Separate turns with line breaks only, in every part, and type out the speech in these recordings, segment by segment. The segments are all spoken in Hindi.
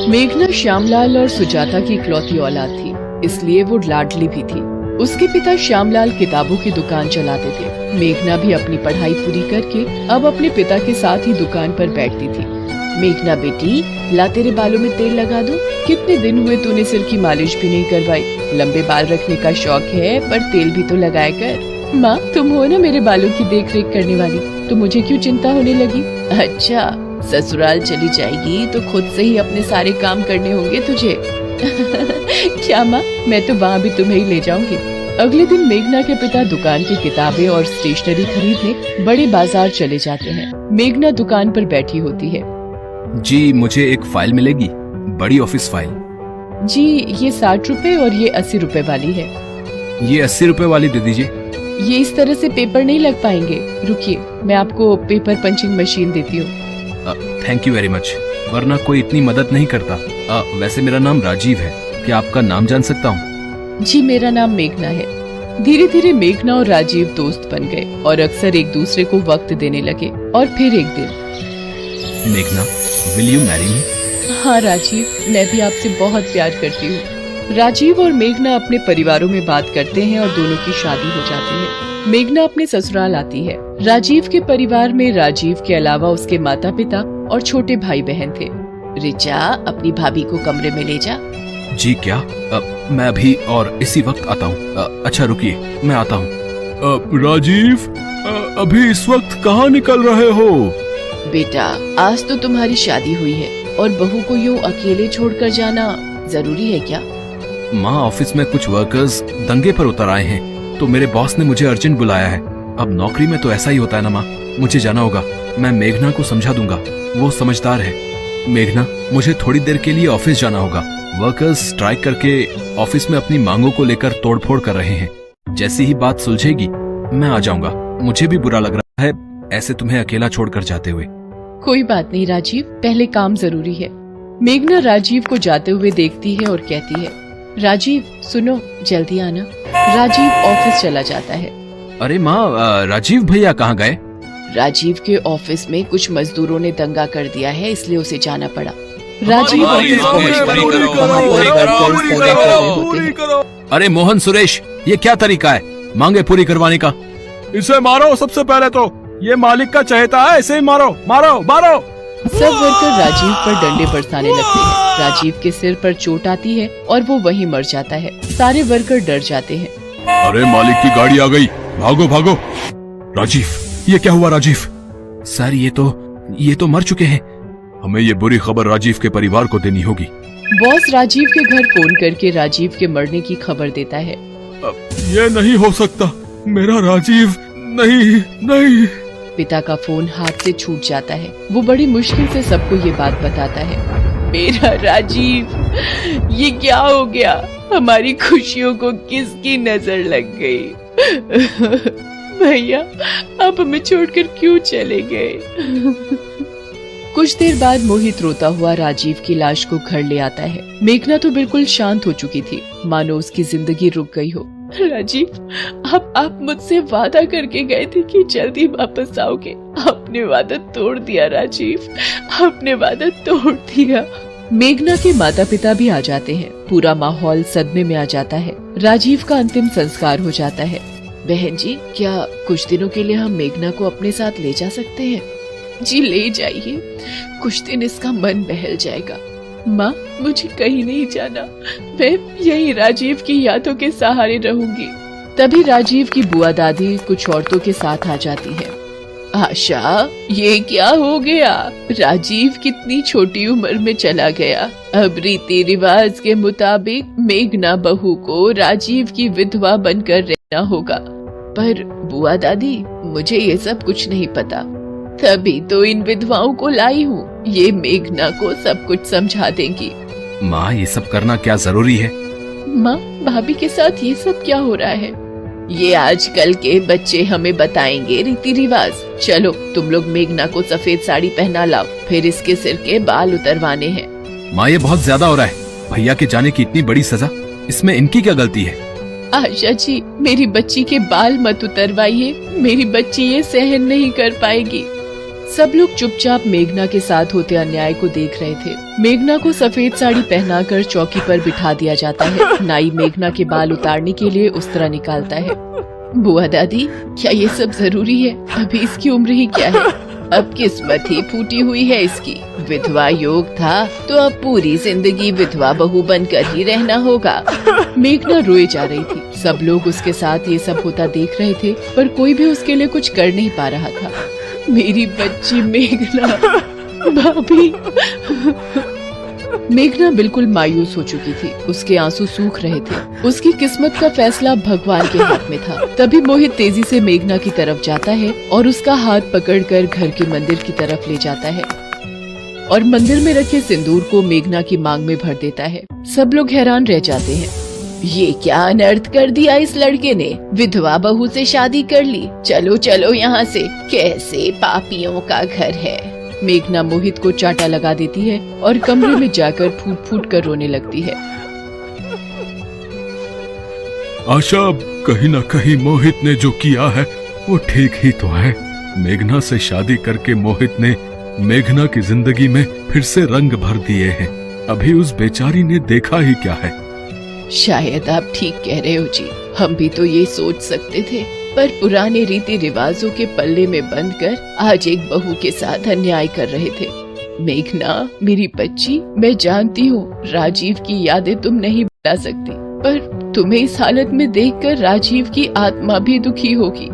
मेघना श्यामलाल और सुजाता की इकलौती औलाद थी, इसलिए वो लाडली भी थी। उसके पिता श्यामलाल किताबों की दुकान चलाते थे। मेघना भी अपनी पढ़ाई पूरी करके अब अपने पिता के साथ ही दुकान पर बैठती थी। मेघना बेटी, ला तेरे बालों में तेल लगा दूं? कितने दिन हुए तूने सिर की मालिश भी नहीं करवाई। लंबे बाल रखने का शौक है पर तेल भी तो लगाया कर। माँ, तुम हो ना मेरे बालों की देख रेख करने वाली, तो मुझे क्यों चिंता होने लगी? अच्छा, ससुराल चली जाएगी तो खुद से ही अपने सारे काम करने होंगे तुझे। क्या माँ, मैं तो वहाँ भी तुम्हें ही ले जाऊंगी। अगले दिन मेघना के पिता दुकान की किताबें और स्टेशनरी खरीदने बड़े बाजार चले जाते हैं। मेघना दुकान पर बैठी होती है।
जी, मुझे एक फाइल मिलेगी, बड़ी ऑफिस फाइल।
जी, ये 60 रुपए और ये 80 रुपए वाली है।
ये 80 रुपए वाली दे दीजिए।
ये इस तरह से पेपर नहीं लग पाएंगे, रुकिए मैं आपको पेपर पंचिंग मशीन देती हूँ।
थैंक यू वेरी मच, वरना कोई इतनी मदद नहीं करता। वैसे मेरा नाम राजीव है, क्या आपका नाम जान सकता हूँ?
जी, मेरा नाम मेघना है। धीरे धीरे मेघना और राजीव दोस्त बन गए और अक्सर एक दूसरे को वक्त देने लगे। और फिर एक दिन,
मेघना, विल यू मैरी मी?
हाँ राजीव, मैं भी आपसे बहुत प्यार करती हूँ। राजीव और मेघना अपने परिवारों में बात करते हैं और दोनों की शादी हो जाती है। मेघना अपने ससुराल आती है। राजीव के परिवार में राजीव के अलावा उसके माता पिता और छोटे भाई बहन थे। रिचा, अपनी भाभी को कमरे में ले जा।
जी क्या? मैं अभी और इसी वक्त आता हूँ। अच्छा रुकिए, मैं आता हूँ। राजीव, अभी इस वक्त कहाँ निकल रहे हो?
बेटा, आज तो तुम्हारी शादी हुई है और बहू को यूँ अकेले छोड़कर जाना जरूरी है क्या?
माँ, ऑफिस में कुछ वर्कर्स दंगे पर उतर आए हैं, तो मेरे बॉस ने मुझे अर्जेंट बुलाया है। अब नौकरी में तो ऐसा ही होता है ना माँ, मुझे जाना होगा। मैं मेघना को समझा दूंगा, वो समझदार है। मेघना, मुझे थोड़ी देर के लिए ऑफिस जाना होगा। वर्कर्स स्ट्राइक करके ऑफिस में अपनी मांगों को लेकर तोड़फोड़ कर रहे हैं। जैसी ही बात सुलझेगी मैं आ जाऊंगा। मुझे भी बुरा लग रहा है ऐसे तुम्हें अकेला छोड़कर जाते हुए।
कोई बात नहीं राजीव, पहले काम जरूरी है। मेघना राजीव को जाते हुए देखती है और कहती है, राजीव सुनो, जल्दी आना। राजीव ऑफिस चला जाता है।
अरे माँ, राजीव भैया कहाँ गए?
राजीव के ऑफिस में कुछ मजदूरों ने दंगा कर दिया है, इसलिए उसे जाना पड़ा। राजीव ऑफिस पहुंचता है, वहाँ पर वर्कर्स दंगा कर रहे होते हैं।
अरे मोहन, सुरेश, ये क्या तरीका है मांगे पूरी करवाने का?
इसे मारो, सबसे पहले तो ये मालिक का चहेता है, इसे ही मारो मारो मारो।
सब वर्कर राजीव पर डंडे बरसाने लगते हैं। राजीव के सिर पर चोट आती है और वो वहीं मर जाता है। सारे वर्कर डर जाते हैं।
अरे मालिक की गाड़ी आ गई, भागो भागो। राजीव, ये क्या हुआ? राजीव
सर, ये तो मर चुके हैं।
हमें ये बुरी खबर राजीव के परिवार को देनी होगी।
बॉस राजीव के घर फोन करके राजीव के मरने की खबर देता है।
ये नहीं हो सकता, मेरा राजीव नहीं नहीं।
पिता का फोन हाथ से छूट जाता है। वो बड़ी मुश्किल से सबको ये बात बताता है। मेरा राजीव, ये क्या हो गया? हमारी खुशियों को किसकी नजर लग गई? भैया, आप हमें छोड़कर क्यों चले गए? कुछ देर बाद मोहित रोता हुआ राजीव की लाश को घर ले आता है। मेघना तो बिल्कुल शांत हो चुकी थी, मानो उसकी जिंदगी रुक गई हो। राजीव, आप मुझसे वादा करके गए थे कि जल्दी वापस आओगे। आपने वादा तोड़ दिया राजीव, आपने वादा तोड़ दिया। मेघना के माता पिता भी आ जाते हैं। पूरा माहौल सदमे में आ जाता है। राजीव का अंतिम संस्कार हो जाता है। बहन जी, क्या कुछ दिनों के लिए हम मेघना को अपने साथ ले जा सकते हैं? जी ले जाइए, कुछ दिन इसका मन बहल जाएगा। माँ, मुझे कहीं नहीं जाना, मैं यही राजीव की यादों के सहारे रहूंगी। तभी राजीव की बुआ दादी कुछ औरतों के साथ आ जाती है। आशा, ये क्या हो गया? राजीव कितनी छोटी उम्र में चला गया। अब रीति रिवाज के मुताबिक मेघना बहू को राजीव की विधवा बनकर रहना होगा। पर बुआ दादी, मुझे ये सब कुछ नहीं पता, तभी तो इन विधवाओं को लाई हूँ। ये मेघना को सब कुछ समझा देंगी।
माँ, ये सब करना क्या जरूरी है?
माँ, भाभी के साथ ये सब क्या हो रहा है? ये आजकल के बच्चे हमें बताएंगे रीति रिवाज। चलो, तुम लोग मेघना को सफेद साड़ी पहना लाओ, फिर इसके सिर के बाल उतरवाने हैं।
माँ, ये बहुत ज्यादा हो रहा है। भैया के जाने की इतनी बड़ी सजा, इसमें इनकी क्या गलती है?
आशा जी, मेरी बच्ची के बाल मत उतरवाइए, मेरी बच्ची ये सहन नहीं कर पाएगी। सब लोग चुपचाप मेघना के साथ होते अन्याय को देख रहे थे। मेघना को सफेद साड़ी पहनाकर चौकी पर बिठा दिया जाता है। नाई मेघना के बाल उतारने के लिए उस्तरा निकालता है। बुआ दादी, क्या ये सब जरूरी है? अभी इसकी उम्र ही क्या है? अब किस्मत ही फूटी हुई है इसकी। विधवा योग था तो अब पूरी जिंदगी विधवा बहू बनकर ही रहना होगा। मेघना रोए जा रही थी। सब लोग उसके साथ ये सब होता देख रहे थे, पर कोई भी उसके लिए कुछ कर नहीं पा रहा था। मेरी बच्ची मेघना, भाभी। मेघना बिल्कुल मायूस हो चुकी थी। उसके आंसू सूख रहे थे। उसकी किस्मत का फैसला भगवान के हाथ में था। तभी मोहित तेजी से मेघना की तरफ जाता है और उसका हाथ पकड़कर घर के मंदिर की तरफ ले जाता है और मंदिर में रखे सिंदूर को मेघना की मांग में भर देता है। सब लोग हैरान रह जाते हैं। ये क्या अनर्थ कर दिया इस लड़के ने? विधवा बहू से शादी कर ली। चलो चलो यहाँ से, कैसे पापियों का घर है। मेघना मोहित को चाटा लगा देती है और कमरे में जाकर फूट फूट कर रोने लगती है।
आशा, कहीं न कहीं मोहित ने जो किया है वो ठीक ही तो है। मेघना से शादी करके मोहित ने मेघना की जिंदगी में फिर से रंग भर दिए हैं। अभी उस बेचारी ने देखा ही क्या है।
शायद आप ठीक कह रहे हो जी। हम भी तो ये सोच सकते थे, पर पुराने रीति रिवाजों के पल्ले में बंधकर आज एक बहू के साथ अन्याय कर रहे थे। मेघना, मेरी बच्ची, मैं जानती हूँ राजीव की यादें तुम नहीं भुला सकती, पर तुम्हें इस हालत में देखकर राजीव की आत्मा भी दुखी होगी।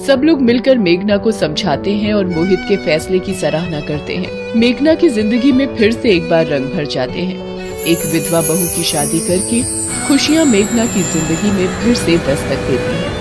सब लोग मिलकर मेघना को समझाते हैं और मोहित के फैसले की सराहना करते हैं। मेघना की जिंदगी में फिर से एक बार रंग भर जाते हैं। एक विधवा बहू की शादी करके खुशियाँ मेघना की जिंदगी में फिर से दस्तक देती हैं।